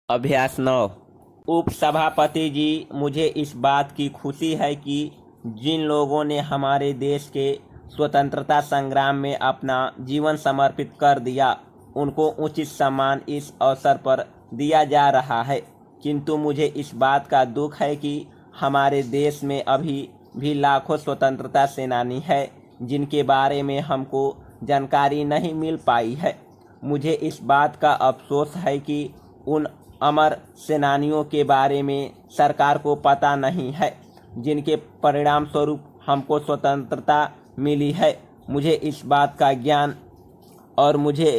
अभ्यास 9। उपसभापति जी, मुझे इस बात की खुशी है कि जिन लोगों ने हमारे देश के स्वतंत्रता संग्राम में अपना जीवन समर्पित कर दिया, उनको उचित सम्मान इस अवसर पर दिया जा रहा है। किंतु मुझे इस बात का दुख है कि हमारे देश में अभी भी लाखों स्वतंत्रता सेनानी हैं जिनके बारे में हमको जानकारी नहीं मिल पाई है। मुझे इस बात का अफसोस है कि उन अमर सेनानियों के बारे में सरकार को पता नहीं है जिनके परिणाम स्वरूप हमको स्वतंत्रता मिली है। मुझे इस बात का ज्ञान और मुझे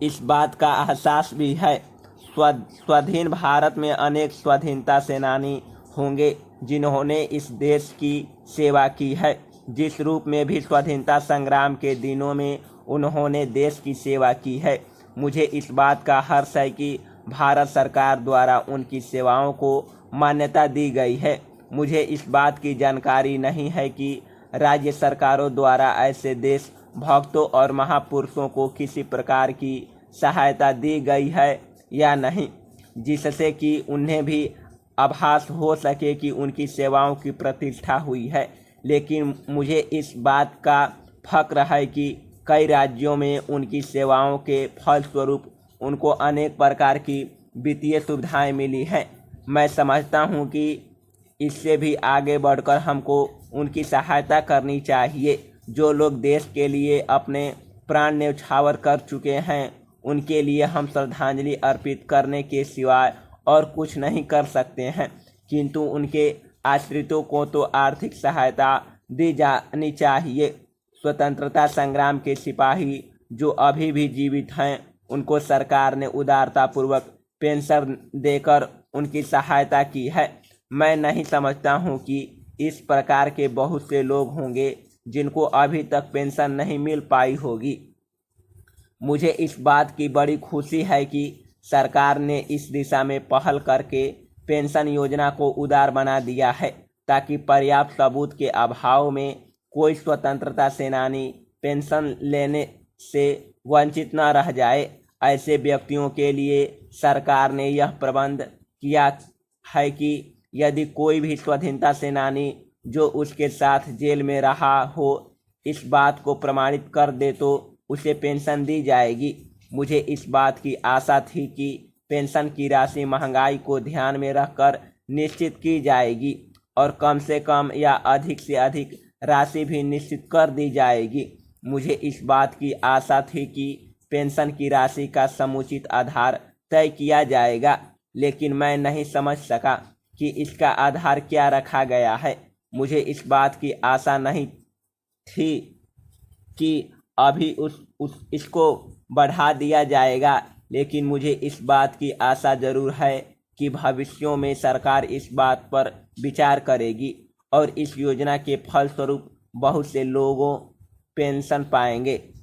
इस बात का एहसास भी है। स्वाधीन भारत में अनेक स्वाधीनता सेनानी होंगे जिन्होंने इस देश की सेवा की है। जिस रूप में भी स्वाधीनता संग्राम के दिनों में उन्होंने देश की सेवा की है। मुझे इस बात का हर्ष है कि भारत सरकार द्वारा उनकी सेवाओं को मान्यता दी गई है। मुझे इस बात की जानकारी नहीं है कि राज्य सरकारों द्वारा ऐसे देश भक्तों और महापुरुषों को किसी प्रकार की सहायता दी गई है या नहीं, जिससे कि उन्हें भी आभास हो सके कि उनकी सेवाओं की प्रतिष्ठा हुई है। लेकिन मुझे इस बात का फक्र है कि कई राज्यों में उनकी सेवाओं के फलस्वरूप उनको अनेक प्रकार की वित्तीय सुविधाएं मिली हैं। मैं समझता हूं कि इससे भी आगे बढ़कर हमको उनकी सहायता करनी चाहिए। जो लोग देश के लिए अपने प्राण न्यौछावर कर चुके हैं, उनके लिए हम श्रद्धांजलि अर्पित करने के सिवाय और कुछ नहीं कर सकते हैं। किंतु उनके आश्रितों को तो आर्थिक सहायता दी जानी चाहिए। स्वतंत्रता संग्राम के सिपाही जो अभी भी जीवित हैं, उनको सरकार ने उदारतापूर्वक पेंशन देकर उनकी सहायता की है। मैं नहीं समझता हूं कि इस प्रकार के बहुत से लोग होंगे जिनको अभी तक पेंशन नहीं मिल पाई होगी। मुझे इस बात की बड़ी खुशी है कि सरकार ने इस दिशा में पहल करके पेंशन योजना को उदार बना दिया है, ताकि पर्याप्त सबूत के अभाव में कोई स्वतंत्रता सेनानी पेंशन लेने से वंचित न रह जाए। ऐसे व्यक्तियों के लिए सरकार ने यह प्रबंध किया है कि यदि कोई भी स्वाधीनता सेनानी जो उसके साथ जेल में रहा हो इस बात को प्रमाणित कर दे तो उसे पेंशन दी जाएगी। मुझे इस बात की आशा थी कि पेंशन की राशि महंगाई को ध्यान में रखकर निश्चित की जाएगी और कम से कम या अधिक से अधिक राशि भी निश्चित कर दी जाएगी। मुझे इस बात की आशा थी कि पेंशन की राशि का समुचित आधार तय किया जाएगा, लेकिन मैं नहीं समझ सका कि इसका आधार क्या रखा गया है। मुझे इस बात की आशा नहीं थी कि अभी इसको बढ़ा दिया जाएगा, लेकिन मुझे इस बात की आशा जरूर है कि भविष्यों में सरकार इस बात पर विचार करेगी और इस योजना के फलस्वरूप बहुत से लोगों पेंशन पाएंगे।